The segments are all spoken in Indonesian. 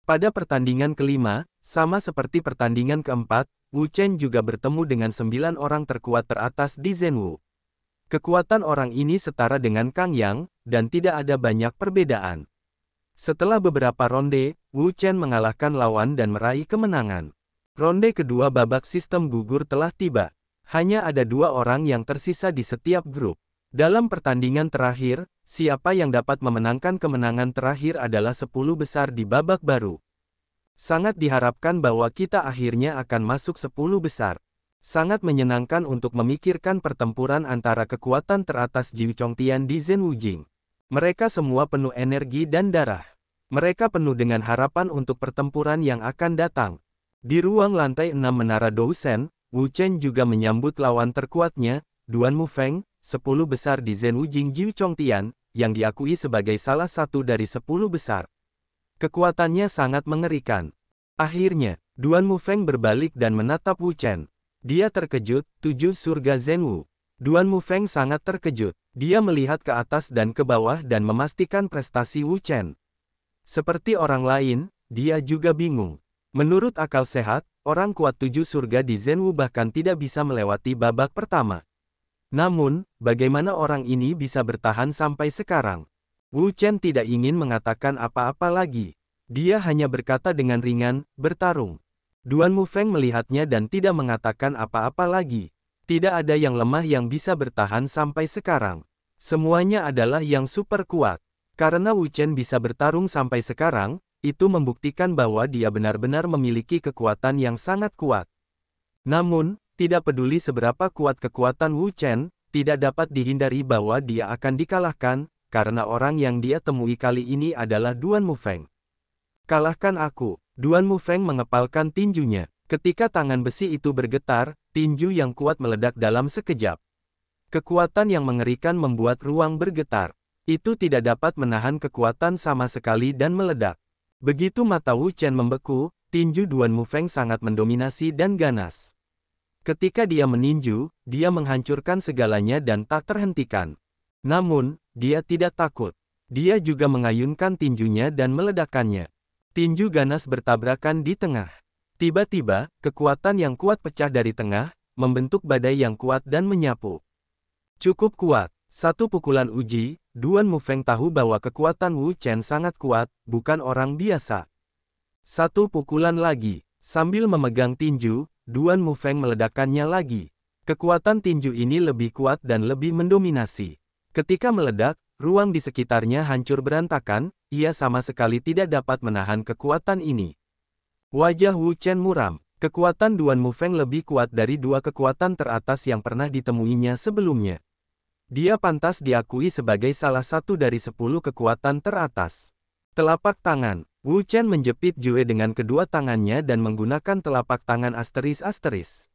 Pada pertandingan kelima, sama seperti pertandingan keempat, Wu Chen juga bertemu dengan 9 orang terkuat teratas di Zhenwu. Kekuatan orang ini setara dengan Kang Yang, dan tidak ada banyak perbedaan. Setelah beberapa ronde, Wu Chen mengalahkan lawan dan meraih kemenangan. Ronde kedua babak sistem gugur telah tiba. Hanya ada 2 orang yang tersisa di setiap grup. Dalam pertandingan terakhir, siapa yang dapat memenangkan kemenangan terakhir adalah 10 besar di babak baru. Sangat diharapkan bahwa kita akhirnya akan masuk 10 besar. Sangat menyenangkan untuk memikirkan pertempuran antara kekuatan teratas Jiu Chongtian di Zhenwu Jing. Mereka semua penuh energi dan darah. Mereka penuh dengan harapan untuk pertempuran yang akan datang. Di ruang lantai 6 Menara Dousen, Wu Chen juga menyambut lawan terkuatnya, Duan Mufeng, 10 besar di Zhenwu Jing Jiu Chongtian, yang diakui sebagai salah satu dari 10 besar. Kekuatannya sangat mengerikan. Akhirnya, Duan Mufeng berbalik dan menatap Wu Chen. Dia terkejut, 7 surga Zhenwu. Duan Mufeng sangat terkejut. Dia melihat ke atas dan ke bawah dan memastikan prestasi Wu Chen. Seperti orang lain, dia juga bingung. Menurut akal sehat, orang kuat 7 surga di Zhenwu bahkan tidak bisa melewati babak pertama. Namun, bagaimana orang ini bisa bertahan sampai sekarang? Wu Chen tidak ingin mengatakan apa-apa lagi. Dia hanya berkata dengan ringan, bertarung. Duan Mufeng melihatnya dan tidak mengatakan apa-apa lagi. Tidak ada yang lemah yang bisa bertahan sampai sekarang. Semuanya adalah yang super kuat. Karena Wu Chen bisa bertarung sampai sekarang, itu membuktikan bahwa dia benar-benar memiliki kekuatan yang sangat kuat. Namun, tidak peduli seberapa kuat kekuatan Wu Chen, tidak dapat dihindari bahwa dia akan dikalahkan, karena orang yang dia temui kali ini adalah Duan Mufeng. Kalahkan aku. Duan Mufeng mengepalkan tinjunya. Ketika tangan besi itu bergetar, tinju yang kuat meledak dalam sekejap. Kekuatan yang mengerikan membuat ruang bergetar. Itu tidak dapat menahan kekuatan sama sekali dan meledak. Begitu mata Wu Chen membeku, tinju Duan Mufeng sangat mendominasi dan ganas. Ketika dia meninju, dia menghancurkan segalanya dan tak terhentikan. Namun, dia tidak takut. Dia juga mengayunkan tinjunya dan meledakkannya. Tinju ganas bertabrakan di tengah. Tiba-tiba, kekuatan yang kuat pecah dari tengah, membentuk badai yang kuat dan menyapu. Cukup kuat. Satu pukulan uji, Duan Mufeng tahu bahwa kekuatan Wu Chen sangat kuat, bukan orang biasa. Satu pukulan lagi. Sambil memegang tinju, Duan Mufeng meledakkannya lagi. Kekuatan tinju ini lebih kuat dan lebih mendominasi. Ketika meledak, ruang di sekitarnya hancur berantakan, ia sama sekali tidak dapat menahan kekuatan ini. Wajah Wu Chen muram. Kekuatan Duan Mufeng lebih kuat dari 2 kekuatan teratas yang pernah ditemuinya sebelumnya. Dia pantas diakui sebagai salah satu dari 10 kekuatan teratas. Telapak tangan. Wu Chen menjepit Jue dengan kedua tangannya dan menggunakan telapak tangan asteris-asteris.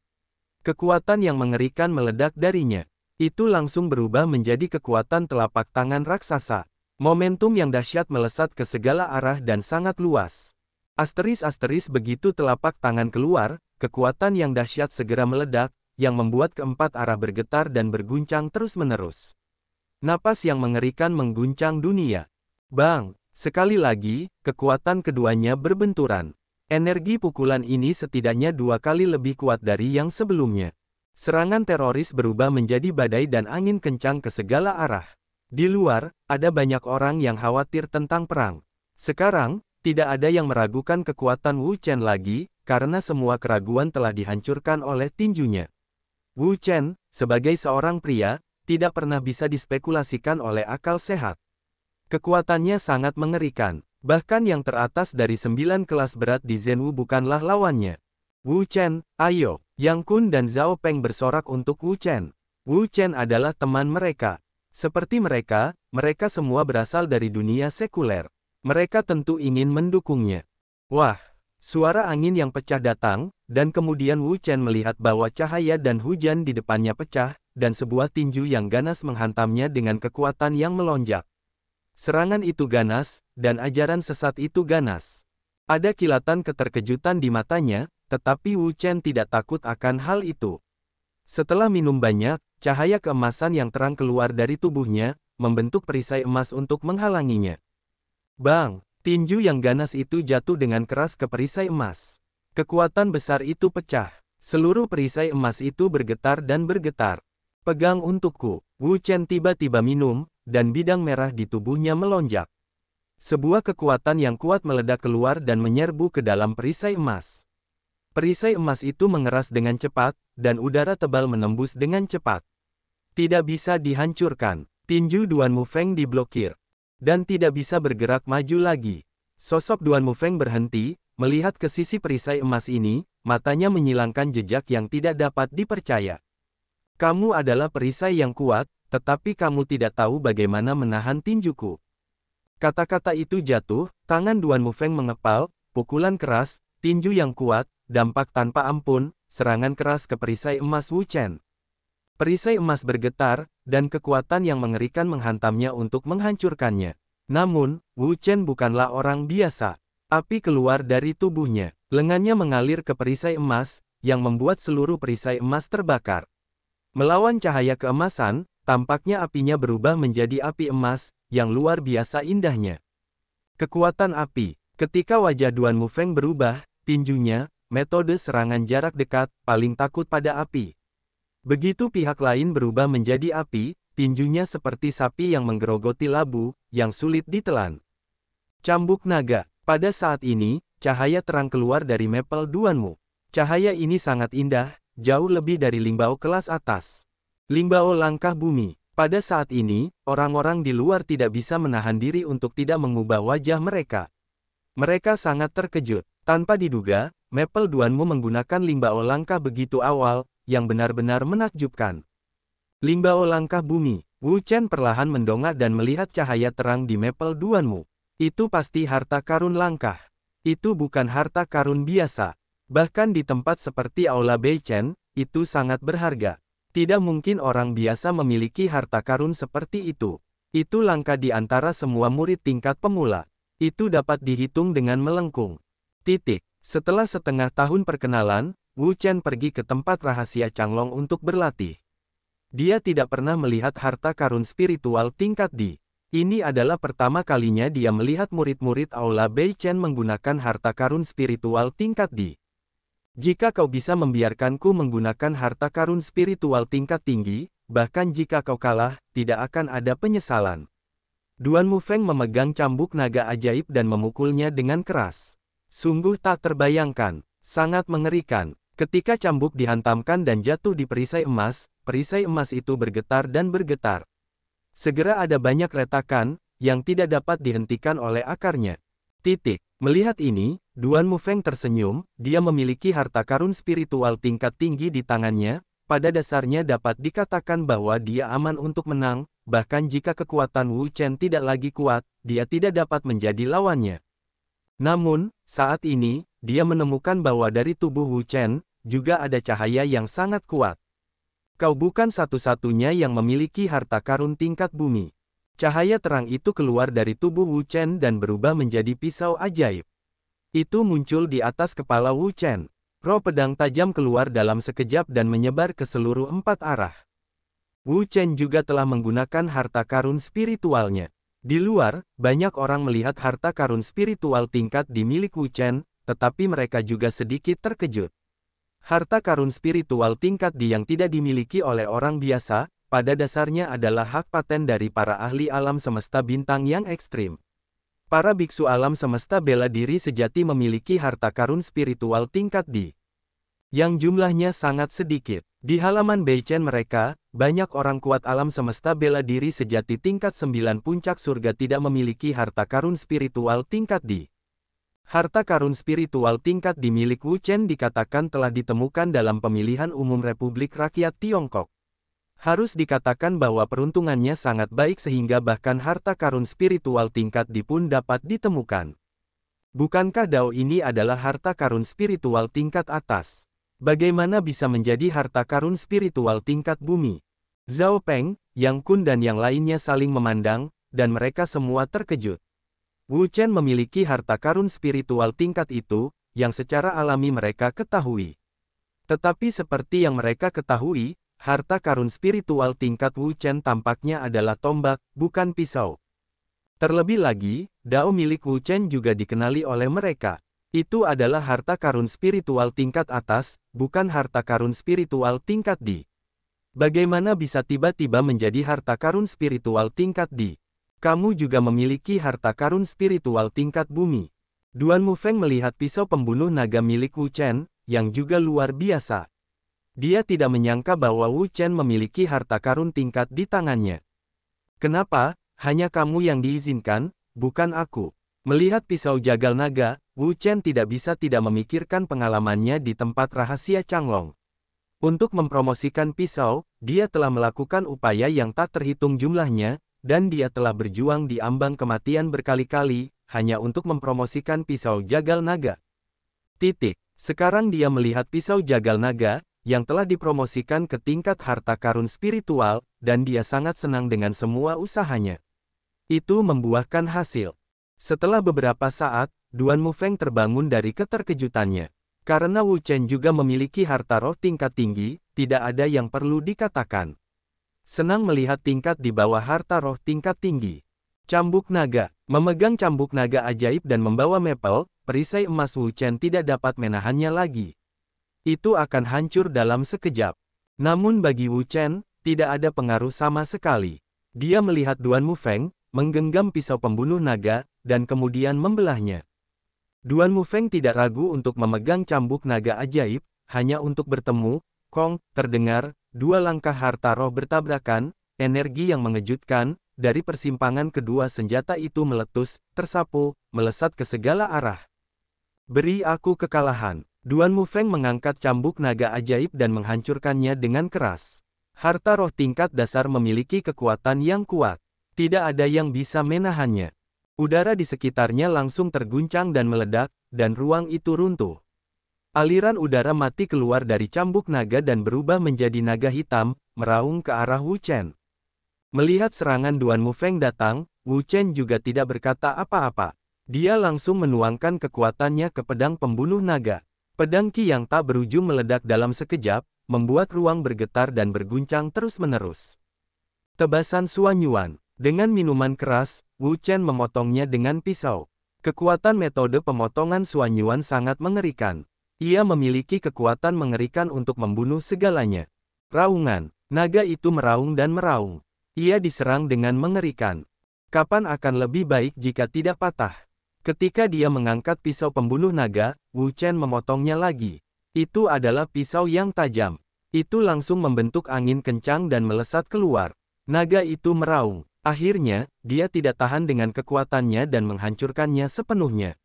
Kekuatan yang mengerikan meledak darinya. Itu langsung berubah menjadi kekuatan telapak tangan raksasa. Momentum yang dahsyat melesat ke segala arah dan sangat luas. Asteris-asteris begitu telapak tangan keluar, kekuatan yang dahsyat segera meledak, yang membuat keempat arah bergetar dan berguncang terus-menerus. Napas yang mengerikan mengguncang dunia. Bang! Sekali lagi, kekuatan keduanya berbenturan. Energi pukulan ini setidaknya 2 kali lebih kuat dari yang sebelumnya. Serangan teroris berubah menjadi badai dan angin kencang ke segala arah. Di luar, ada banyak orang yang khawatir tentang perang. Sekarang, tidak ada yang meragukan kekuatan Wu Chen lagi, karena semua keraguan telah dihancurkan oleh tinjunya. Wu Chen, sebagai seorang pria, tidak pernah bisa dispekulasikan oleh akal sehat. Kekuatannya sangat mengerikan. Bahkan yang teratas dari 9 kelas berat di Zhenwu bukanlah lawannya. Wu Chen, ayo! Yang Kun dan Zhao Peng bersorak untuk Wu Chen. Wu Chen adalah teman mereka. Seperti mereka, mereka semua berasal dari dunia sekuler. Mereka tentu ingin mendukungnya. Wah! Suara angin yang pecah datang, dan kemudian Wu Chen melihat bahwa cahaya dan hujan di depannya pecah, dan sebuah tinju yang ganas menghantamnya dengan kekuatan yang melonjak. Serangan itu ganas, dan ajaran sesat itu ganas. Ada kilatan keterkejutan di matanya, tetapi Wu Chen tidak takut akan hal itu. Setelah minum banyak, cahaya keemasan yang terang keluar dari tubuhnya, membentuk perisai emas untuk menghalanginya. Bang! Tinju yang ganas itu jatuh dengan keras ke perisai emas. Kekuatan besar itu pecah. Seluruh perisai emas itu bergetar dan bergetar. Pegang untukku. Wu Chen tiba-tiba minum, dan bidang merah di tubuhnya melonjak. Sebuah kekuatan yang kuat meledak keluar dan menyerbu ke dalam perisai emas. Perisai emas itu mengeras dengan cepat, dan udara tebal menembus dengan cepat. Tidak bisa dihancurkan. Tinju Duan Mufeng diblokir. Dan tidak bisa bergerak maju lagi. Sosok Duan Mufeng berhenti, melihat ke sisi perisai emas ini, matanya menyilangkan jejak yang tidak dapat dipercaya. Kamu adalah perisai yang kuat, tetapi kamu tidak tahu bagaimana menahan tinjuku. Kata-kata itu jatuh, tangan Duan Mufeng mengepal, pukulan keras, tinju yang kuat, dampak tanpa ampun, serangan keras ke perisai emas Wu Chen. Perisai emas bergetar, dan kekuatan yang mengerikan menghantamnya untuk menghancurkannya. Namun, Wu Chen bukanlah orang biasa. Api keluar dari tubuhnya. Lengannya mengalir ke perisai emas, yang membuat seluruh perisai emas terbakar. Melawan cahaya keemasan, tampaknya apinya berubah menjadi api emas, yang luar biasa indahnya. Kekuatan api. Ketika wajah Duan Mufeng berubah, tinjunya, metode serangan jarak dekat, paling takut pada api. Begitu pihak lain berubah menjadi api, tinjunya seperti sapi yang menggerogoti labu, yang sulit ditelan. Cambuk naga. Pada saat ini, cahaya terang keluar dari Maple Duanmu. Cahaya ini sangat indah, jauh lebih dari Lingbao kelas atas. Lingbao langkah bumi. Pada saat ini, orang-orang di luar tidak bisa menahan diri untuk tidak mengubah wajah mereka. Mereka sangat terkejut. Tanpa diduga, Maple Duanmu menggunakan Lingbao langkah begitu awal, yang benar-benar menakjubkan. Lingbao langkah bumi. Wu Chen perlahan mendongak dan melihat cahaya terang di Maple Duanmu. Itu pasti harta karun langkah. Itu bukan harta karun biasa. Bahkan di tempat seperti Aula Beichen, itu sangat berharga. Tidak mungkin orang biasa memiliki harta karun seperti itu. Itu langka di antara semua murid tingkat pemula. Itu dapat dihitung dengan melengkung. Titik. Setelah setengah tahun perkenalan, Wu Chen pergi ke tempat rahasia Changlong untuk berlatih. Dia tidak pernah melihat harta karun spiritual tingkat D. Ini adalah pertama kalinya dia melihat murid-murid Aula Beichen menggunakan harta karun spiritual tingkat D. Jika kau bisa membiarkanku menggunakan harta karun spiritual tingkat tinggi, bahkan jika kau kalah, tidak akan ada penyesalan. Duan Mufeng memegang cambuk naga ajaib dan memukulnya dengan keras. Sungguh tak terbayangkan, sangat mengerikan. Ketika cambuk dihantamkan dan jatuh di perisai emas itu bergetar dan bergetar. Segera ada banyak retakan, yang tidak dapat dihentikan oleh akarnya. Titik. Melihat ini, Duan Mufeng tersenyum, dia memiliki harta karun spiritual tingkat tinggi di tangannya, pada dasarnya dapat dikatakan bahwa dia aman untuk menang, bahkan jika kekuatan Wu Chen tidak lagi kuat, dia tidak dapat menjadi lawannya. Namun, saat ini, dia menemukan bahwa dari tubuh Wu Chen, juga ada cahaya yang sangat kuat. Kau bukan satu-satunya yang memiliki harta karun tingkat bumi. Cahaya terang itu keluar dari tubuh Wu Chen dan berubah menjadi pisau ajaib. Itu muncul di atas kepala Wu Chen. Roh pedang tajam keluar dalam sekejap dan menyebar ke seluruh 4 arah. Wu Chen juga telah menggunakan harta karun spiritualnya. Di luar, banyak orang melihat harta karun spiritual tingkat di milik Wu Chen, tetapi mereka juga sedikit terkejut. Harta karun spiritual tingkat D yang tidak dimiliki oleh orang biasa, pada dasarnya adalah hak paten dari para ahli alam semesta bintang yang ekstrim. Para biksu alam semesta bela diri sejati memiliki harta karun spiritual tingkat D, yang jumlahnya sangat sedikit. Di halaman Beichen mereka, banyak orang kuat alam semesta bela diri sejati tingkat 9 puncak surga tidak memiliki harta karun spiritual tingkat D. Harta karun spiritual tingkat D milik Wu Chen dikatakan telah ditemukan dalam pemilihan umum Republik Rakyat Tiongkok. Harus dikatakan bahwa peruntungannya sangat baik sehingga bahkan harta karun spiritual tingkat D pun dapat ditemukan. Bukankah Dao ini adalah harta karun spiritual tingkat atas? Bagaimana bisa menjadi harta karun spiritual tingkat bumi? Zhao Peng, Yang Kun dan yang lainnya saling memandang, dan mereka semua terkejut. Wu Chen memiliki harta karun spiritual tingkat itu, yang secara alami mereka ketahui. Tetapi seperti yang mereka ketahui, harta karun spiritual tingkat Wu Chen tampaknya adalah tombak, bukan pisau. Terlebih lagi, dao milik Wu Chen juga dikenali oleh mereka. Itu adalah harta karun spiritual tingkat atas, bukan harta karun spiritual tingkat di. Bagaimana bisa tiba-tiba menjadi harta karun spiritual tingkat di? Kamu juga memiliki harta karun spiritual tingkat bumi. Duan Mufeng melihat pisau pembunuh naga milik Wu Chen, yang juga luar biasa. Dia tidak menyangka bahwa Wu Chen memiliki harta karun tingkat di tangannya. Kenapa? Hanya kamu yang diizinkan, bukan aku. Melihat pisau jagal naga, Wu Chen tidak bisa tidak memikirkan pengalamannya di tempat rahasia Changlong. Untuk mempromosikan pisau, dia telah melakukan upaya yang tak terhitung jumlahnya, dan dia telah berjuang di ambang kematian berkali-kali, hanya untuk mempromosikan pisau jagal naga. Sekarang dia melihat pisau jagal naga, yang telah dipromosikan ke tingkat harta karun spiritual, dan dia sangat senang dengan semua usahanya. Itu membuahkan hasil. Setelah beberapa saat, Duan Mufeng terbangun dari keterkejutannya. Karena Wu Chen juga memiliki harta roh tingkat tinggi, tidak ada yang perlu dikatakan. Senang melihat tingkat di bawah harta roh tingkat tinggi. Cambuk naga. Memegang cambuk naga ajaib dan membawa Maple, perisai emas Wu Chen tidak dapat menahannya lagi. Itu akan hancur dalam sekejap. Namun bagi Wu Chen, tidak ada pengaruh sama sekali. Dia melihat Duan Mufeng, menggenggam pisau pembunuh naga, dan kemudian membelahnya. Duan Mufeng tidak ragu untuk memegang cambuk naga ajaib, hanya untuk bertemu. Kong, terdengar, dua langkah harta roh bertabrakan, energi yang mengejutkan, dari persimpangan kedua senjata itu meletus, tersapu, melesat ke segala arah. Beri aku kekalahan. Duan Mufeng mengangkat cambuk naga ajaib dan menghancurkannya dengan keras. Harta roh tingkat dasar memiliki kekuatan yang kuat. Tidak ada yang bisa menahannya. Udara di sekitarnya langsung terguncang dan meledak, dan ruang itu runtuh. Aliran udara mati keluar dari cambuk naga dan berubah menjadi naga hitam, meraung ke arah Wu Chen. Melihat serangan Duan Mufeng datang, Wu Chen juga tidak berkata apa-apa. Dia langsung menuangkan kekuatannya ke pedang pembunuh naga. Pedang Qi yang tak berujung meledak dalam sekejap, membuat ruang bergetar dan berguncang terus-menerus. Tebasan Suanyuan. Dengan minuman keras, Wu Chen memotongnya dengan pisau. Kekuatan metode pemotongan Suanyuan sangat mengerikan. Ia memiliki kekuatan mengerikan untuk membunuh segalanya. Raungan. Naga itu meraung dan meraung. Ia diserang dengan mengerikan. Kapan akan lebih baik jika tidak patah? Ketika dia mengangkat pisau pembunuh naga, Wu Chen memotongnya lagi. Itu adalah pisau yang tajam. Itu langsung membentuk angin kencang dan melesat keluar. Naga itu meraung. Akhirnya, dia tidak tahan dengan kekuatannya dan menghancurkannya sepenuhnya.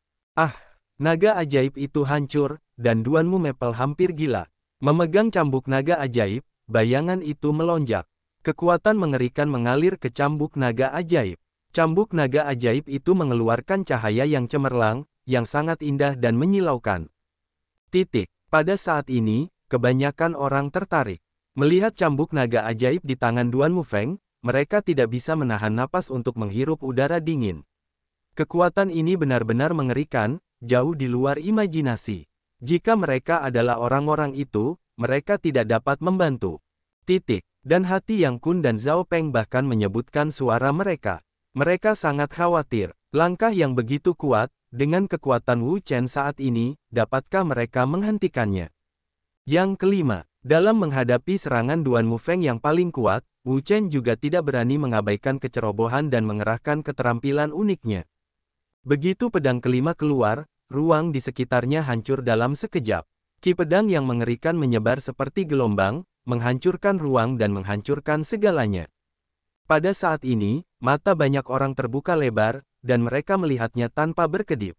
Naga ajaib itu hancur, dan Duanmu Maple hampir gila. Memegang cambuk naga ajaib, bayangan itu melonjak. Kekuatan mengerikan mengalir ke cambuk naga ajaib. Cambuk naga ajaib itu mengeluarkan cahaya yang cemerlang, yang sangat indah dan menyilaukan. Pada saat ini, kebanyakan orang tertarik. Melihat cambuk naga ajaib di tangan Duan Mufeng, mereka tidak bisa menahan napas untuk menghirup udara dingin. Kekuatan ini benar-benar mengerikan, jauh di luar imajinasi. Jika mereka adalah orang-orang itu, mereka tidak dapat membantu. Dan hati Yang Kun dan Zhao Peng bahkan menyebutkan suara mereka. Mereka sangat khawatir. Langkah yang begitu kuat, dengan kekuatan Wu Chen saat ini, dapatkah mereka menghentikannya? Yang kelima, dalam menghadapi serangan Duan Mufeng yang paling kuat, Wu Chen juga tidak berani mengabaikan kecerobohan dan mengerahkan keterampilan uniknya. Begitu pedang kelima keluar, ruang di sekitarnya hancur dalam sekejap. Ki pedang yang mengerikan menyebar seperti gelombang, menghancurkan ruang dan menghancurkan segalanya. Pada saat ini, mata banyak orang terbuka lebar, dan mereka melihatnya tanpa berkedip.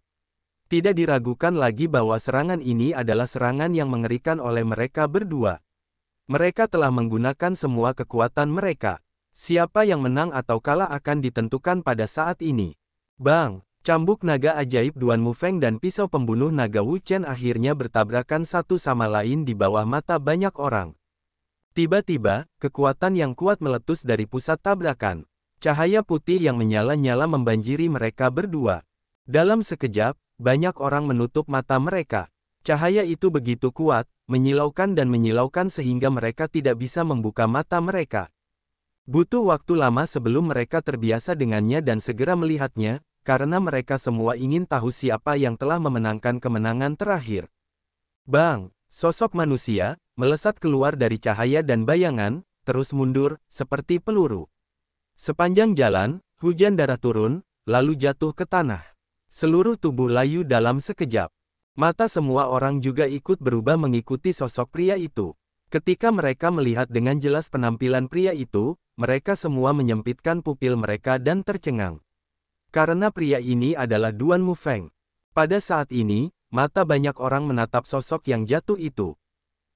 Tidak diragukan lagi bahwa serangan ini adalah serangan yang mengerikan oleh mereka berdua. Mereka telah menggunakan semua kekuatan mereka. Siapa yang menang atau kalah akan ditentukan pada saat ini. Bang! Cambuk naga ajaib Duan Mufeng dan pisau pembunuh naga Wu Chen akhirnya bertabrakan satu sama lain di bawah mata banyak orang. Tiba-tiba, kekuatan yang kuat meletus dari pusat tabrakan. Cahaya putih yang menyala-nyala membanjiri mereka berdua. Dalam sekejap, banyak orang menutup mata mereka. Cahaya itu begitu kuat, menyilaukan dan menyilaukan sehingga mereka tidak bisa membuka mata mereka. Butuh waktu lama sebelum mereka terbiasa dengannya dan segera melihatnya, karena mereka semua ingin tahu siapa yang telah memenangkan kemenangan terakhir. Bang! Sosok manusia, melesat keluar dari cahaya dan bayangan, terus mundur, seperti peluru. Sepanjang jalan, hujan darah turun, lalu jatuh ke tanah. Seluruh tubuh layu dalam sekejap. Mata semua orang juga ikut berubah mengikuti sosok pria itu. Ketika mereka melihat dengan jelas penampilan pria itu, mereka semua menyempitkan pupil mereka dan tercengang. Karena pria ini adalah Duan Mufeng. Pada saat ini, mata banyak orang menatap sosok yang jatuh itu.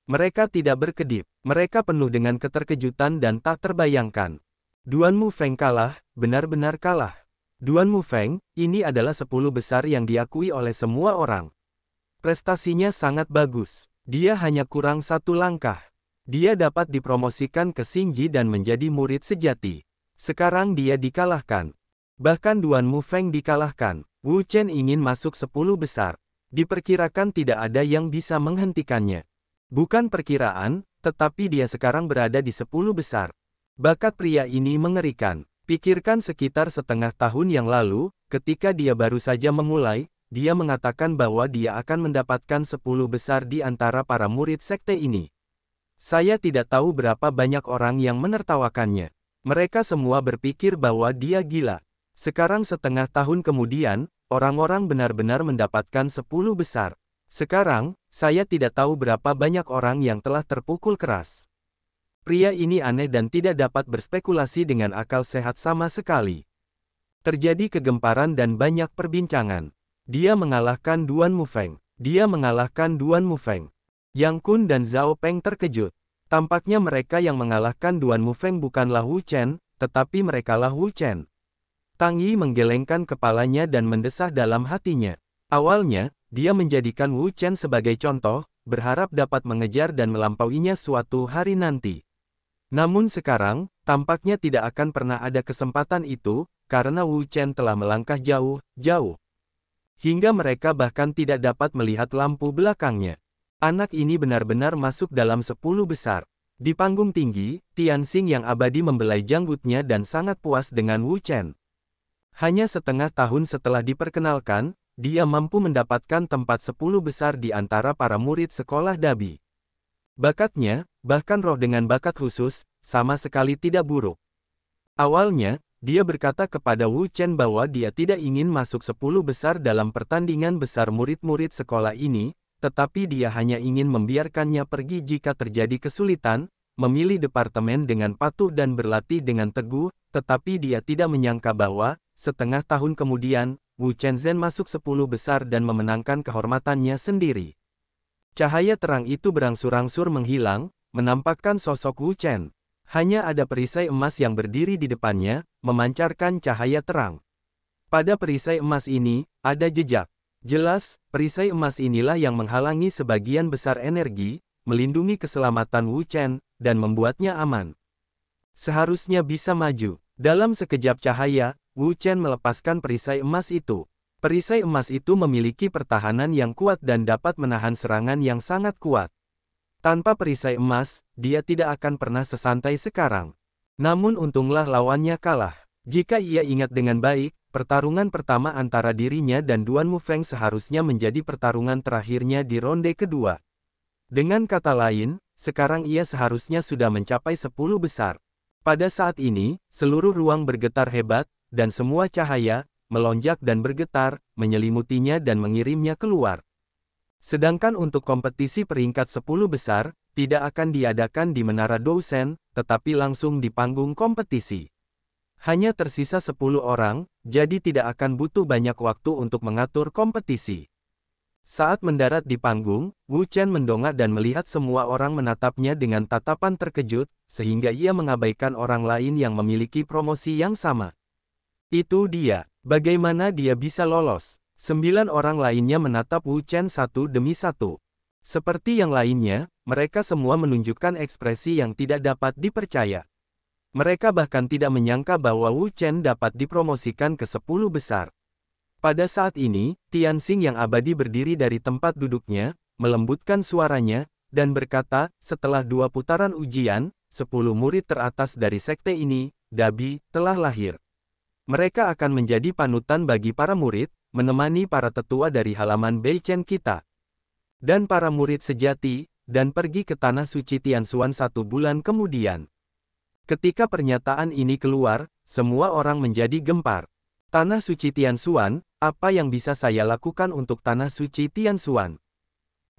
Mereka tidak berkedip, mereka penuh dengan keterkejutan dan tak terbayangkan. Duan Mufeng kalah, benar-benar kalah. Duan Mufeng, ini adalah 10 besar yang diakui oleh semua orang. Prestasinya sangat bagus, dia hanya kurang 1 langkah. Dia dapat dipromosikan ke Xingji dan menjadi murid sejati. Sekarang dia dikalahkan. Bahkan Duan Mufeng dikalahkan. Wu Chen ingin masuk 10 besar. Diperkirakan tidak ada yang bisa menghentikannya. Bukan perkiraan, tetapi dia sekarang berada di 10 besar. Bakat pria ini mengerikan. Pikirkan sekitar setengah tahun yang lalu, ketika dia baru saja memulai, dia mengatakan bahwa dia akan mendapatkan 10 besar di antara para murid sekte ini. Saya tidak tahu berapa banyak orang yang menertawakannya. Mereka semua berpikir bahwa dia gila. Sekarang setengah tahun kemudian, orang-orang benar-benar mendapatkan 10 besar. Sekarang, saya tidak tahu berapa banyak orang yang telah terpukul keras. Pria ini aneh dan tidak dapat berspekulasi dengan akal sehat sama sekali. Terjadi kegemparan dan banyak perbincangan. Dia mengalahkan Duan Mufeng. Dia mengalahkan Duan Mufeng. Yang Kun dan Zhao Peng terkejut. Tampaknya mereka yang mengalahkan Duan Mufeng bukanlah Wu Chen, tetapi merekalah Wu Chen. Tang Yi menggelengkan kepalanya dan mendesah dalam hatinya. Awalnya, dia menjadikan Wu Chen sebagai contoh, berharap dapat mengejar dan melampauinya suatu hari nanti. Namun sekarang, tampaknya tidak akan pernah ada kesempatan itu, karena Wu Chen telah melangkah jauh-jauh. Hingga mereka bahkan tidak dapat melihat lampu belakangnya. Anak ini benar-benar masuk dalam 10 besar. Di panggung tinggi, Tianxing yang abadi membelai janggutnya dan sangat puas dengan Wu Chen. Hanya setengah tahun setelah diperkenalkan, dia mampu mendapatkan tempat 10 besar di antara para murid sekolah Dabi. Bakatnya, bahkan roh dengan bakat khusus, sama sekali tidak buruk. Awalnya, dia berkata kepada Wu Chen bahwa dia tidak ingin masuk 10 besar dalam pertandingan besar murid-murid sekolah ini, tetapi dia hanya ingin membiarkannya pergi jika terjadi kesulitan, memilih departemen dengan patuh dan berlatih dengan teguh, tetapi dia tidak menyangka bahwa, setengah tahun kemudian, Wu Chenzhen masuk 10 besar dan memenangkan kehormatannya sendiri. Cahaya terang itu berangsur-angsur menghilang, menampakkan sosok Wu Chen. Hanya ada perisai emas yang berdiri di depannya, memancarkan cahaya terang. Pada perisai emas ini, ada jejak. Jelas, perisai emas inilah yang menghalangi sebagian besar energi, melindungi keselamatan Wu Chen, dan membuatnya aman. Seharusnya bisa maju. Dalam sekejap cahaya, Wu Chen melepaskan perisai emas itu. Perisai emas itu memiliki pertahanan yang kuat dan dapat menahan serangan yang sangat kuat. Tanpa perisai emas, dia tidak akan pernah sesantai sekarang. Namun untunglah lawannya kalah. Jika ia ingat dengan baik, pertarungan pertama antara dirinya dan Duan Mufeng seharusnya menjadi pertarungan terakhirnya di ronde kedua. Dengan kata lain, sekarang ia seharusnya sudah mencapai 10 besar. Pada saat ini, seluruh ruang bergetar hebat, dan semua cahaya, melonjak dan bergetar, menyelimutinya dan mengirimnya keluar. Sedangkan untuk kompetisi peringkat 10 besar, tidak akan diadakan di Menara Dousen, tetapi langsung di panggung kompetisi. Hanya tersisa 10 orang, jadi tidak akan butuh banyak waktu untuk mengatur kompetisi. Saat mendarat di panggung, Wu Chen mendongak dan melihat semua orang menatapnya dengan tatapan terkejut, sehingga ia mengabaikan orang lain yang memiliki promosi yang sama. Itu dia. Bagaimana dia bisa lolos? 9 orang lainnya menatap Wu Chen satu demi satu. Seperti yang lainnya, mereka semua menunjukkan ekspresi yang tidak dapat dipercaya. Mereka bahkan tidak menyangka bahwa Wu Chen dapat dipromosikan ke 10 besar. Pada saat ini, Tianxing yang abadi berdiri dari tempat duduknya, melembutkan suaranya, dan berkata, setelah 2 putaran ujian, 10 murid teratas dari sekte ini, Dabi, telah lahir. Mereka akan menjadi panutan bagi para murid, menemani para tetua dari halaman Beichen kita. Dan para murid sejati, dan pergi ke Tanah Suci Tianshuan 1 bulan kemudian. Ketika pernyataan ini keluar, semua orang menjadi gempar. Tanah Suci Tianshuan, apa yang bisa saya lakukan untuk Tanah Suci Tianshuan?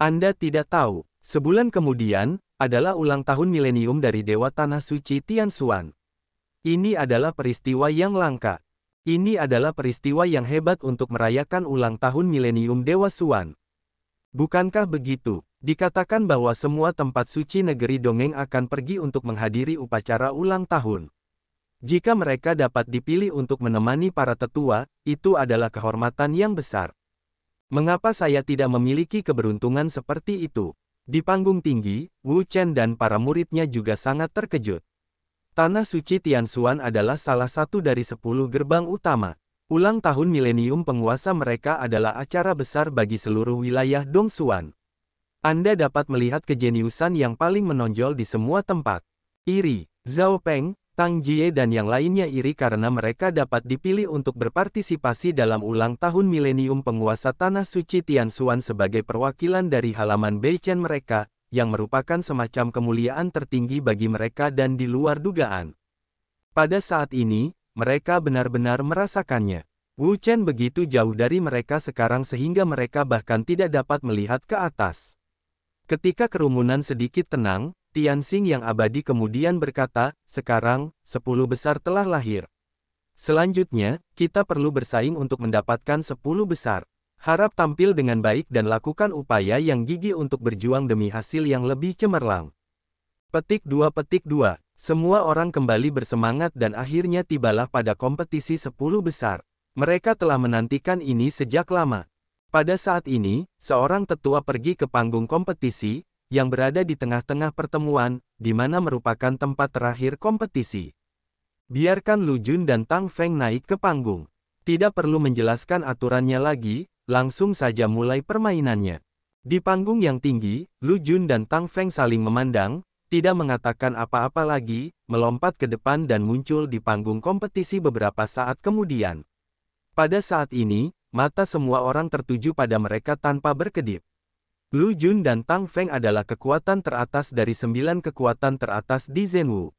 Anda tidak tahu, sebulan kemudian, adalah ulang tahun milenium dari Dewa Tanah Suci Tianshuan. Ini adalah peristiwa yang langka. Ini adalah peristiwa yang hebat untuk merayakan ulang tahun milenium Dewa Xuan. Bukankah begitu? Dikatakan bahwa semua tempat suci negeri dongeng akan pergi untuk menghadiri upacara ulang tahun. Jika mereka dapat dipilih untuk menemani para tetua, itu adalah kehormatan yang besar. Mengapa saya tidak memiliki keberuntungan seperti itu? Di panggung tinggi, Wu Chen dan para muridnya juga sangat terkejut. Tanah Suci Tianshuan adalah salah satu dari 10 gerbang utama. Ulang tahun milenium penguasa mereka adalah acara besar bagi seluruh wilayah Dongsuan. Anda dapat melihat kejeniusan yang paling menonjol di semua tempat. Iri, Zhao Peng, Tang Jie dan yang lainnya iri karena mereka dapat dipilih untuk berpartisipasi dalam ulang tahun milenium penguasa Tanah Suci Tianshuan sebagai perwakilan dari halaman Beichen mereka, yang merupakan semacam kemuliaan tertinggi bagi mereka dan di luar dugaan. Pada saat ini, mereka benar-benar merasakannya. Wu Chen begitu jauh dari mereka sekarang sehingga mereka bahkan tidak dapat melihat ke atas. Ketika kerumunan sedikit tenang, Tianxing yang abadi kemudian berkata, sekarang, 10 besar telah lahir. Selanjutnya, kita perlu bersaing untuk mendapatkan 10 besar. Harap tampil dengan baik dan lakukan upaya yang gigih untuk berjuang demi hasil yang lebih cemerlang. Petik 2. Semua orang kembali bersemangat dan akhirnya tibalah pada kompetisi 10 besar. Mereka telah menantikan ini sejak lama. Pada saat ini, seorang tetua pergi ke panggung kompetisi, yang berada di tengah-tengah pertemuan, di mana merupakan tempat terakhir kompetisi. Biarkan Lu Jun dan Tang Feng naik ke panggung. Tidak perlu menjelaskan aturannya lagi, langsung saja mulai permainannya. Di panggung yang tinggi, Lu Jun dan Tang Feng saling memandang, tidak mengatakan apa-apa lagi, melompat ke depan dan muncul di panggung kompetisi beberapa saat kemudian. Pada saat ini, mata semua orang tertuju pada mereka tanpa berkedip. Lu Jun dan Tang Feng adalah kekuatan teratas dari 9 kekuatan teratas di Zhenwu.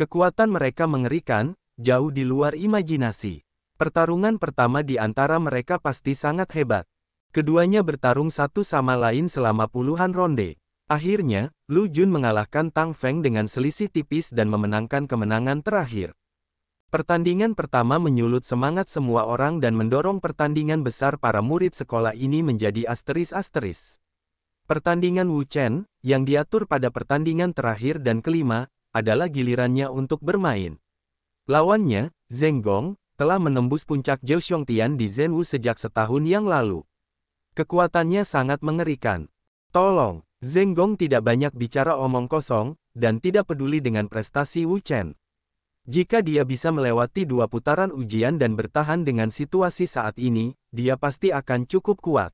Kekuatan mereka mengerikan, jauh di luar imajinasi. Pertarungan pertama di antara mereka pasti sangat hebat. Keduanya bertarung satu sama lain selama puluhan ronde. Akhirnya, Lu Jun mengalahkan Tang Feng dengan selisih tipis dan memenangkan kemenangan terakhir. Pertandingan pertama menyulut semangat semua orang dan mendorong pertandingan besar para murid sekolah ini menjadi asteris-asteris. Pertandingan Wu Chen, yang diatur pada pertandingan terakhir dan kelima, adalah gilirannya untuk bermain. Lawannya, Zheng Gong, telah menembus puncak Zhou Xiongtian di Zhenwu sejak setahun yang lalu. Kekuatannya sangat mengerikan. Tolong, Zheng Gong tidak banyak bicara omong kosong, dan tidak peduli dengan prestasi Wu Chen. Jika dia bisa melewati 2 putaran ujian dan bertahan dengan situasi saat ini, dia pasti akan cukup kuat.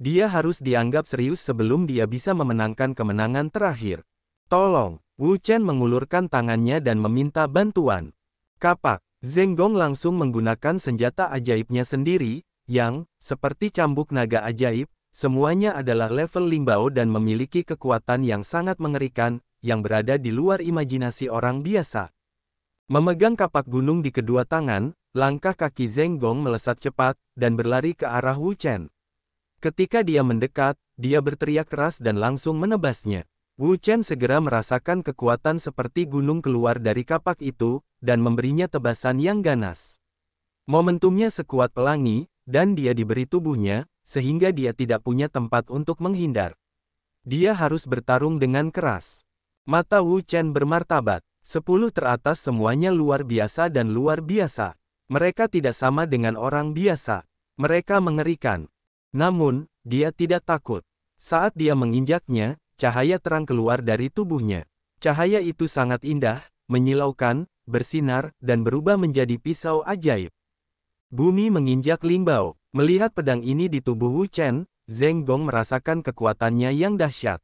Dia harus dianggap serius sebelum dia bisa memenangkan kemenangan terakhir. Tolong, Wu Chen mengulurkan tangannya dan meminta bantuan. Kapak, Zheng Gong langsung menggunakan senjata ajaibnya sendiri, yang, seperti cambuk naga ajaib, semuanya adalah level Lingbao dan memiliki kekuatan yang sangat mengerikan, yang berada di luar imajinasi orang biasa. Memegang kapak gunung di kedua tangan, langkah kaki Zheng Gong melesat cepat, dan berlari ke arah Wu Chen. Ketika dia mendekat, dia berteriak keras dan langsung menebasnya. Wu Chen segera merasakan kekuatan seperti gunung keluar dari kapak itu, dan memberinya tebasan yang ganas. Momentumnya sekuat pelangi, dan dia diberi tubuhnya, sehingga dia tidak punya tempat untuk menghindar. Dia harus bertarung dengan keras. Mata Wu Chen bermartabat. 10 teratas semuanya luar biasa dan luar biasa. Mereka tidak sama dengan orang biasa. Mereka mengerikan. Namun, dia tidak takut. Saat dia menginjaknya, cahaya terang keluar dari tubuhnya. Cahaya itu sangat indah, menyilaukan, bersinar, dan berubah menjadi pisau ajaib. Bumi menginjak Lingbao. Melihat pedang ini di tubuh Wu Chen, Zheng Gong merasakan kekuatannya yang dahsyat.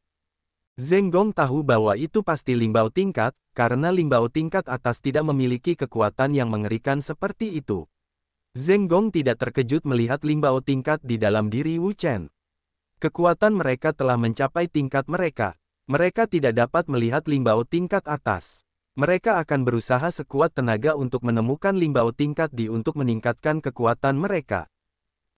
Zheng Gong tahu bahwa itu pasti Lingbao tingkat, karena Lingbao tingkat atas tidak memiliki kekuatan yang mengerikan seperti itu. Zheng Gong tidak terkejut melihat Lingbao tingkat di dalam diri Wu Chen. Kekuatan mereka telah mencapai tingkat mereka. Mereka tidak dapat melihat Lingbao tingkat atas. Mereka akan berusaha sekuat tenaga untuk menemukan Lingbao tingkat di untuk meningkatkan kekuatan mereka.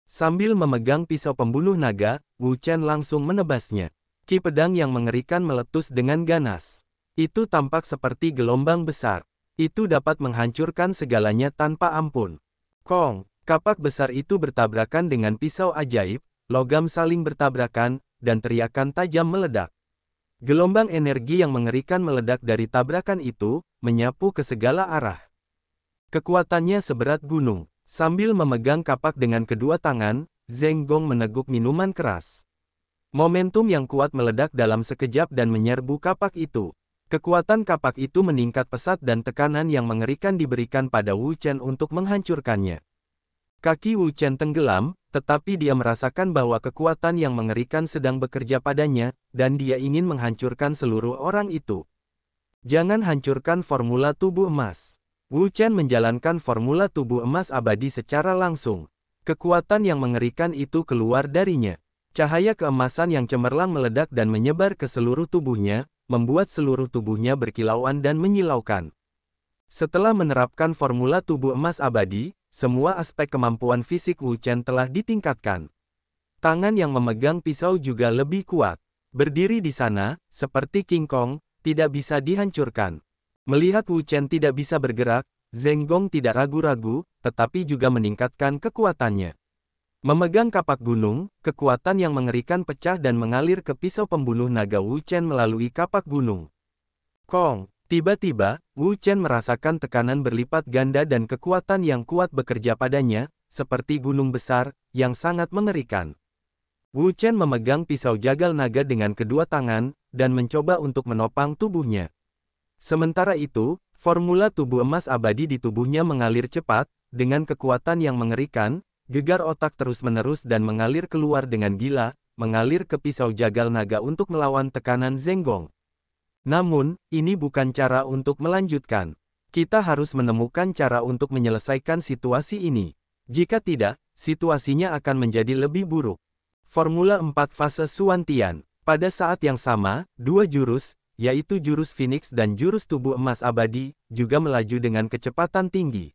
Sambil memegang pisau pembunuh naga, Wu Chen langsung menebasnya. Ki pedang yang mengerikan meletus dengan ganas. Itu tampak seperti gelombang besar. Itu dapat menghancurkan segalanya tanpa ampun. Kong, kapak besar itu bertabrakan dengan pisau ajaib, logam saling bertabrakan, dan teriakan tajam meledak. Gelombang energi yang mengerikan meledak dari tabrakan itu, menyapu ke segala arah. Kekuatannya seberat gunung. Sambil memegang kapak dengan kedua tangan, Zheng Gong meneguk minuman keras. Momentum yang kuat meledak dalam sekejap dan menyerbu kapak itu. Kekuatan kapak itu meningkat pesat dan tekanan yang mengerikan diberikan pada Wu Chen untuk menghancurkannya. Kaki Wu Chen tenggelam, tetapi dia merasakan bahwa kekuatan yang mengerikan sedang bekerja padanya, dan dia ingin menghancurkan seluruh orang itu. Jangan hancurkan formula tubuh emas. Wu Chen menjalankan formula tubuh emas abadi secara langsung. Kekuatan yang mengerikan itu keluar darinya. Cahaya keemasan yang cemerlang meledak dan menyebar ke seluruh tubuhnya, membuat seluruh tubuhnya berkilauan dan menyilaukan. Setelah menerapkan formula tubuh emas abadi, semua aspek kemampuan fisik Wu Chen telah ditingkatkan. Tangan yang memegang pisau juga lebih kuat. Berdiri di sana, seperti King Kong, tidak bisa dihancurkan. Melihat Wu Chen tidak bisa bergerak, Zheng Gong tidak ragu-ragu, tetapi juga meningkatkan kekuatannya. Memegang kapak gunung, kekuatan yang mengerikan pecah dan mengalir ke pisau pembunuh naga Wu Chen melalui kapak gunung. Kong, tiba-tiba, Wu Chen merasakan tekanan berlipat ganda dan kekuatan yang kuat bekerja padanya, seperti gunung besar, yang sangat mengerikan. Wu Chen memegang pisau jagal naga dengan kedua tangan, dan mencoba untuk menopang tubuhnya. Sementara itu, formula tubuh emas abadi di tubuhnya mengalir cepat, dengan kekuatan yang mengerikan. Gegar otak terus-menerus dan mengalir keluar dengan gila, mengalir ke pisau jagal naga untuk melawan tekanan Zheng Gong. Namun, ini bukan cara untuk melanjutkan. Kita harus menemukan cara untuk menyelesaikan situasi ini. Jika tidak, situasinya akan menjadi lebih buruk. Formula 4 fase Suantian. Pada saat yang sama, dua jurus, yaitu jurus Phoenix dan jurus tubuh emas abadi, juga melaju dengan kecepatan tinggi.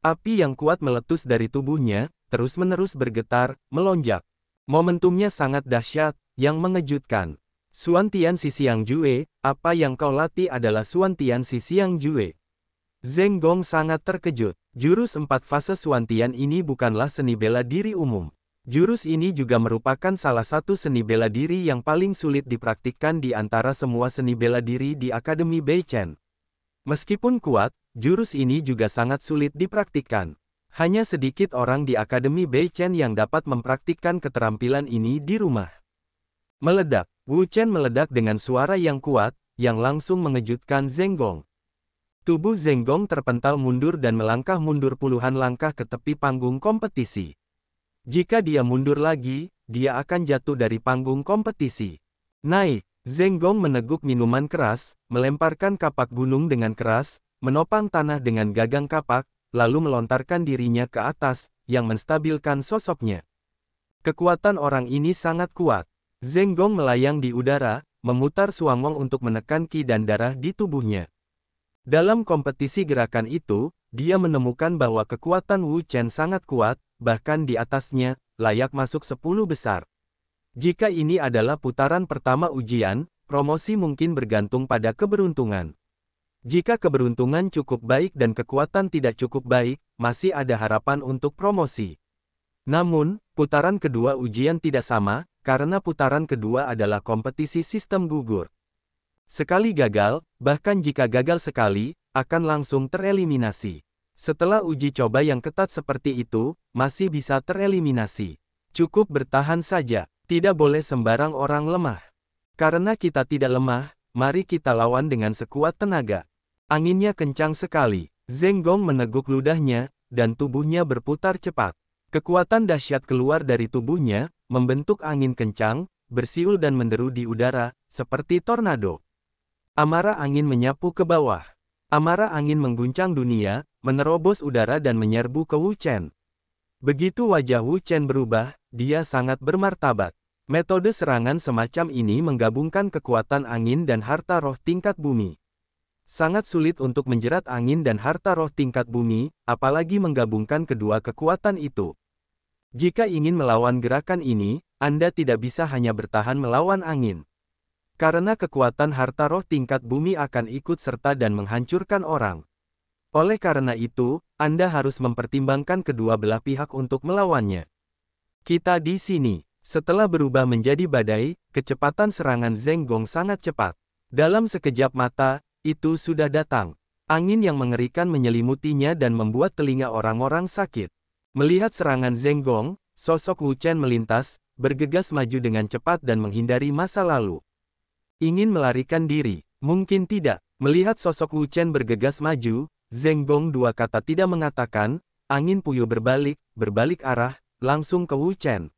Api yang kuat meletus dari tubuhnya, terus-menerus bergetar, melonjak. Momentumnya sangat dahsyat, yang mengejutkan. Suantian Si Xiang Jue, apa yang kau latih adalah Suantian Si Xiang Jue. Zheng Gong sangat terkejut. Jurus 4 fase Suantian ini bukanlah seni bela diri umum. Jurus ini juga merupakan salah satu seni bela diri yang paling sulit dipraktikkan di antara semua seni bela diri di Akademi Beichen. Meskipun kuat, jurus ini juga sangat sulit dipraktikkan. Hanya sedikit orang di Akademi Beichen yang dapat mempraktikkan keterampilan ini di rumah. Meledak, Wu Chen meledak dengan suara yang kuat, yang langsung mengejutkan Zheng Gong. Tubuh Zheng Gong terpental mundur dan melangkah mundur puluhan langkah ke tepi panggung kompetisi. Jika dia mundur lagi, dia akan jatuh dari panggung kompetisi. Naik, Zheng Gong meneguk minuman keras, melemparkan kapak gunung dengan keras, menopang tanah dengan gagang kapak, lalu melontarkan dirinya ke atas, yang menstabilkan sosoknya. Kekuatan orang ini sangat kuat. Zheng Gong melayang di udara, memutar suangong untuk menekan ki dan darah di tubuhnya. Dalam kompetisi gerakan itu, dia menemukan bahwa kekuatan Wu Chen sangat kuat, bahkan di atasnya, layak masuk 10 besar. Jika ini adalah putaran pertama ujian, promosi mungkin bergantung pada keberuntungan. Jika keberuntungan cukup baik dan kekuatan tidak cukup baik, masih ada harapan untuk promosi. Namun, putaran kedua ujian tidak sama, karena putaran kedua adalah kompetisi sistem gugur. Sekali gagal, bahkan jika gagal sekali, akan langsung tereliminasi. Setelah uji coba yang ketat seperti itu, masih bisa tereliminasi. Cukup bertahan saja, tidak boleh sembarang orang lemah. Karena kita tidak lemah, mari kita lawan dengan sekuat tenaga. Anginnya kencang sekali. Zheng Gong meneguk ludahnya, dan tubuhnya berputar cepat. Kekuatan dahsyat keluar dari tubuhnya, membentuk angin kencang, bersiul dan menderu di udara, seperti tornado. Amarah angin menyapu ke bawah. Amarah angin mengguncang dunia, menerobos udara dan menyerbu ke Wu Chen. Begitu wajah Wu Chen berubah, dia sangat bermartabat. Metode serangan semacam ini menggabungkan kekuatan angin dan harta roh tingkat bumi. Sangat sulit untuk menjerat angin dan harta roh tingkat bumi, apalagi menggabungkan kedua kekuatan itu. Jika ingin melawan gerakan ini, Anda tidak bisa hanya bertahan melawan angin. Karena kekuatan harta roh tingkat bumi akan ikut serta dan menghancurkan orang. Oleh karena itu, Anda harus mempertimbangkan kedua belah pihak untuk melawannya. Kita di sini. Setelah berubah menjadi badai, kecepatan serangan Zheng Gong sangat cepat. Dalam sekejap mata, itu sudah datang. Angin yang mengerikan menyelimutinya dan membuat telinga orang-orang sakit. Melihat serangan Zheng Gong, sosok Wu Chen melintas, bergegas maju dengan cepat dan menghindari masa lalu. Ingin melarikan diri, mungkin tidak. Melihat sosok Wu Chen bergegas maju, Zheng Gong dua kata tidak mengatakan, angin puyuh berbalik arah, langsung ke Wu Chen.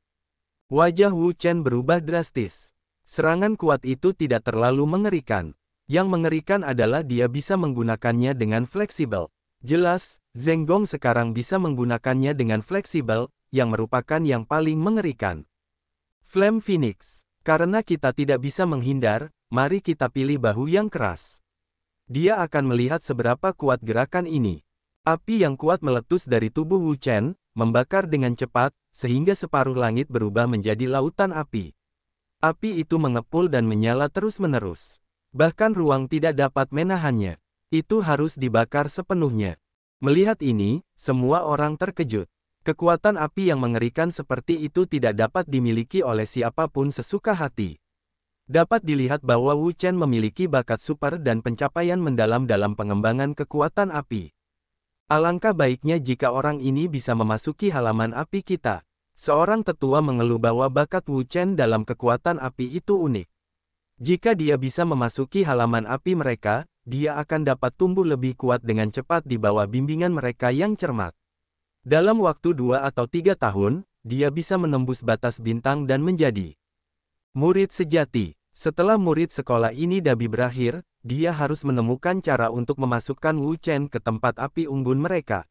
Wajah Wu Chen berubah drastis. Serangan kuat itu tidak terlalu mengerikan. Yang mengerikan adalah dia bisa menggunakannya dengan fleksibel. Jelas, Zheng Gong sekarang bisa menggunakannya dengan fleksibel, yang merupakan yang paling mengerikan. Flame Phoenix. Karena kita tidak bisa menghindar, mari kita pilih bahu yang keras. Dia akan melihat seberapa kuat gerakan ini. Api yang kuat meletus dari tubuh Wu Chen, membakar dengan cepat, sehingga separuh langit berubah menjadi lautan api. Api itu mengepul dan menyala terus-menerus. Bahkan ruang tidak dapat menahannya. Itu harus dibakar sepenuhnya. Melihat ini, semua orang terkejut. Kekuatan api yang mengerikan seperti itu tidak dapat dimiliki oleh siapapun sesuka hati. Dapat dilihat bahwa Wu Chen memiliki bakat super dan pencapaian mendalam dalam pengembangan kekuatan api. Alangkah baiknya jika orang ini bisa memasuki halaman api kita. Seorang tetua mengeluh bahwa bakat Wu Chen dalam kekuatan api itu unik. Jika dia bisa memasuki halaman api mereka, dia akan dapat tumbuh lebih kuat dengan cepat di bawah bimbingan mereka yang cermat. Dalam waktu 2 atau 3 tahun, dia bisa menembus batas bintang dan menjadi murid sejati. Setelah murid sekolah ini dabi berakhir, dia harus menemukan cara untuk memasukkan Wu Chen ke tempat api unggun mereka.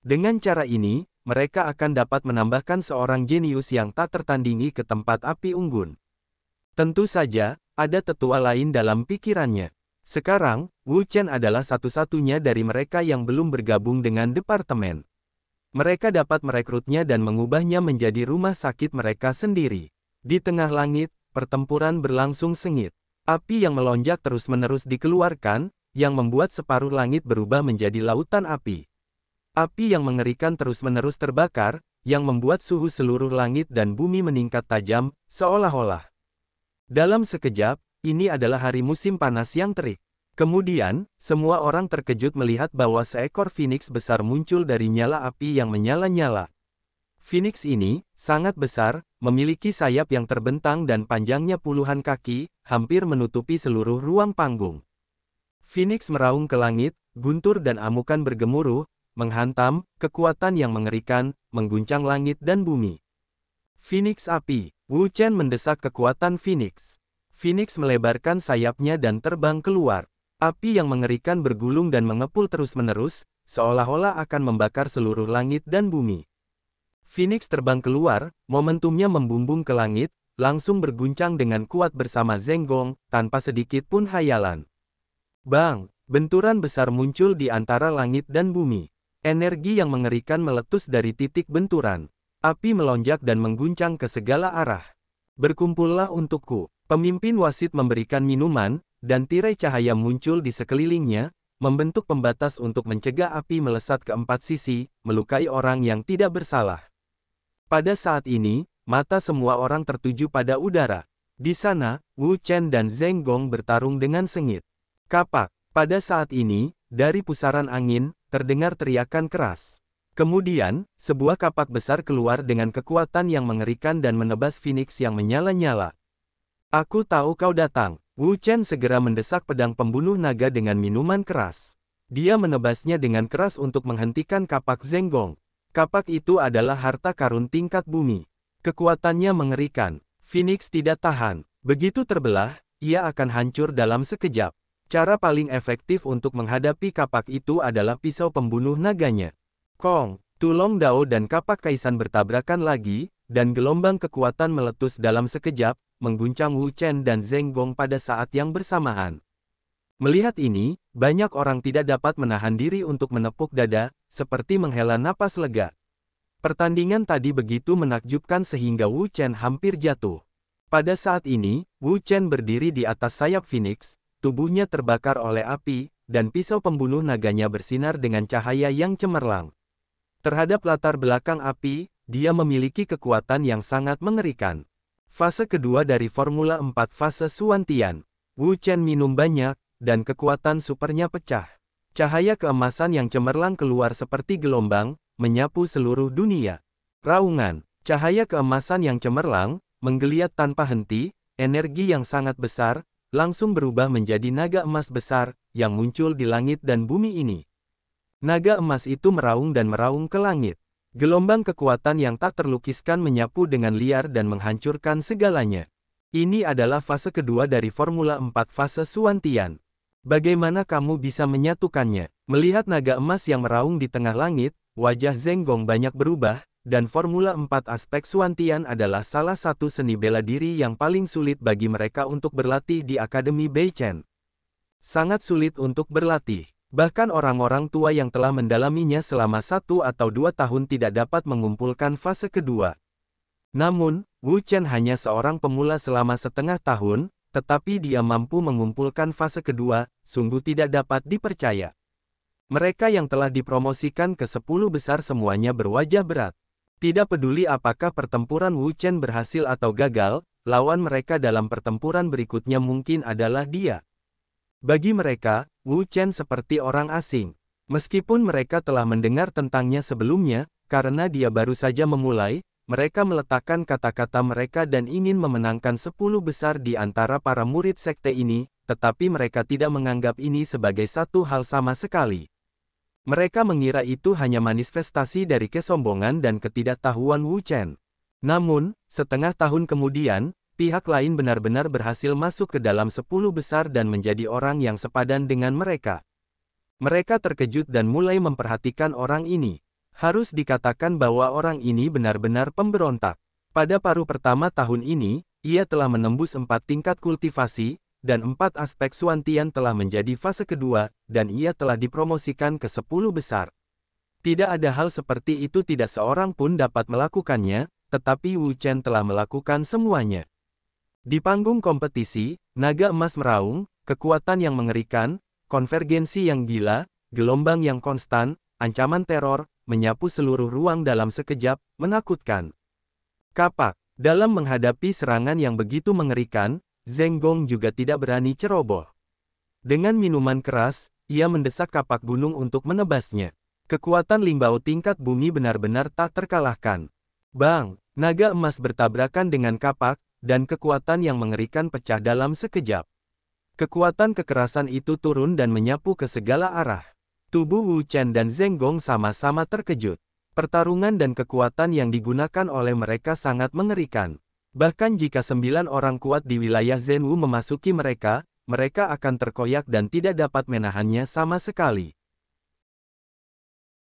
Dengan cara ini, mereka akan dapat menambahkan seorang jenius yang tak tertandingi ke tempat api unggun. Tentu saja, ada tetua lain dalam pikirannya. Sekarang, Wu Chen adalah satu-satunya dari mereka yang belum bergabung dengan departemen. Mereka dapat merekrutnya dan mengubahnya menjadi rumah sakit mereka sendiri. Di tengah langit, pertempuran berlangsung sengit. Api yang melonjak terus-menerus dikeluarkan, yang membuat separuh langit berubah menjadi lautan api. Api yang mengerikan terus-menerus terbakar, yang membuat suhu seluruh langit dan bumi meningkat tajam, seolah-olah. Dalam sekejap, ini adalah hari musim panas yang terik. Kemudian, semua orang terkejut melihat bahwa seekor Phoenix besar muncul dari nyala api yang menyala-nyala. Phoenix ini, sangat besar, memiliki sayap yang terbentang dan panjangnya puluhan kaki, hampir menutupi seluruh ruang panggung. Phoenix meraung ke langit, guntur dan amukan bergemuruh, menghantam, kekuatan yang mengerikan, mengguncang langit dan bumi. Phoenix api, Wu Chen mendesak kekuatan Phoenix. Phoenix melebarkan sayapnya dan terbang keluar. Api yang mengerikan bergulung dan mengepul terus-menerus, seolah-olah akan membakar seluruh langit dan bumi. Phoenix terbang keluar, momentumnya membumbung ke langit, langsung berguncang dengan kuat bersama Zheng Gong, tanpa sedikit pun hayalan. Bang! Benturan besar muncul di antara langit dan bumi. Energi yang mengerikan meletus dari titik benturan. Api melonjak dan mengguncang ke segala arah. Berkumpullah untukku. Pemimpin wasit memberikan minuman, dan tirai cahaya muncul di sekelilingnya, membentuk pembatas untuk mencegah api melesat ke empat sisi, melukai orang yang tidak bersalah. Pada saat ini, mata semua orang tertuju pada udara. Di sana, Wu Chen dan Zheng Gong bertarung dengan sengit. Kapak. Pada saat ini, dari pusaran angin, terdengar teriakan keras. Kemudian, sebuah kapak besar keluar dengan kekuatan yang mengerikan dan menebas Phoenix yang menyala-nyala. Aku tahu kau datang. Wu Chen segera mendesak pedang pembunuh naga dengan minuman keras. Dia menebasnya dengan keras untuk menghentikan kapak Zheng Gong. Kapak itu adalah harta karun tingkat bumi. Kekuatannya mengerikan. Phoenix tidak tahan. Begitu terbelah, ia akan hancur dalam sekejap. Cara paling efektif untuk menghadapi kapak itu adalah pisau pembunuh naganya. Kong, Tulong Dao dan kapak Kaisan bertabrakan lagi, dan gelombang kekuatan meletus dalam sekejap, mengguncang Wu Chen dan Zheng Gong pada saat yang bersamaan. Melihat ini, banyak orang tidak dapat menahan diri untuk menepuk dada, seperti menghela napas lega. Pertandingan tadi begitu menakjubkan sehingga Wu Chen hampir jatuh. Pada saat ini, Wu Chen berdiri di atas sayap Phoenix, tubuhnya terbakar oleh api, dan pisau pembunuh naganya bersinar dengan cahaya yang cemerlang. Terhadap latar belakang api, dia memiliki kekuatan yang sangat mengerikan. Fase kedua dari Formula 4 fase Suantian. Wu Chen minum banyak, dan kekuatan supernya pecah. Cahaya keemasan yang cemerlang keluar seperti gelombang, menyapu seluruh dunia. Raungan, cahaya keemasan yang cemerlang, menggeliat tanpa henti, energi yang sangat besar, langsung berubah menjadi naga emas besar, yang muncul di langit dan bumi ini. Naga emas itu meraung dan meraung ke langit. Gelombang kekuatan yang tak terlukiskan menyapu dengan liar dan menghancurkan segalanya. Ini adalah fase kedua dari Formula 4 fase Suantian. Bagaimana kamu bisa menyatukannya? Melihat naga emas yang meraung di tengah langit, wajah Zheng Gong banyak berubah, dan Formula 4 aspek Suantian adalah salah satu seni bela diri yang paling sulit bagi mereka untuk berlatih di Akademi Beichen. Sangat sulit untuk berlatih. Bahkan orang-orang tua yang telah mendalaminya selama 1 atau 2 tahun tidak dapat mengumpulkan fase kedua. Namun, Wu Chen hanya seorang pemula selama setengah tahun, tetapi dia mampu mengumpulkan fase kedua, sungguh tidak dapat dipercaya. Mereka yang telah dipromosikan ke 10 besar semuanya berwajah berat. Tidak peduli apakah pertempuran Wu Chen berhasil atau gagal, lawan mereka dalam pertempuran berikutnya mungkin adalah dia. Bagi mereka, Wu Chen seperti orang asing. Meskipun mereka telah mendengar tentangnya sebelumnya, karena dia baru saja memulai, mereka meletakkan kata-kata mereka dan ingin memenangkan 10 besar di antara para murid sekte ini, tetapi mereka tidak menganggap ini sebagai satu hal sama sekali. Mereka mengira itu hanya manifestasi dari kesombongan dan ketidaktahuan Wu Chen. Namun, setengah tahun kemudian, pihak lain benar-benar berhasil masuk ke dalam 10 besar dan menjadi orang yang sepadan dengan mereka. Mereka terkejut dan mulai memperhatikan orang ini. Harus dikatakan bahwa orang ini benar-benar pemberontak. Pada paruh pertama tahun ini, ia telah menembus 4 tingkat kultivasi, dan 4 aspek Suantian telah menjadi fase kedua, dan ia telah dipromosikan ke 10 besar. Tidak ada hal seperti itu, tidak seorang pun dapat melakukannya, tetapi Wu Chen telah melakukan semuanya. Di panggung kompetisi, naga emas meraung, kekuatan yang mengerikan, konvergensi yang gila, gelombang yang konstan, ancaman teror, menyapu seluruh ruang dalam sekejap, menakutkan. Kapak, dalam menghadapi serangan yang begitu mengerikan, Zheng Gong juga tidak berani ceroboh. Dengan minuman keras, ia mendesak kapak gunung untuk menebasnya. Kekuatan Lingbao tingkat bumi benar-benar tak terkalahkan. Bang, naga emas bertabrakan dengan kapak, dan kekuatan yang mengerikan pecah dalam sekejap. Kekuatan kekerasan itu turun dan menyapu ke segala arah. Tubuh Wu Chen dan Zheng Gong sama-sama terkejut. Pertarungan dan kekuatan yang digunakan oleh mereka sangat mengerikan. Bahkan jika 9 orang kuat di wilayah Zhenwu memasuki mereka, mereka akan terkoyak dan tidak dapat menahannya sama sekali.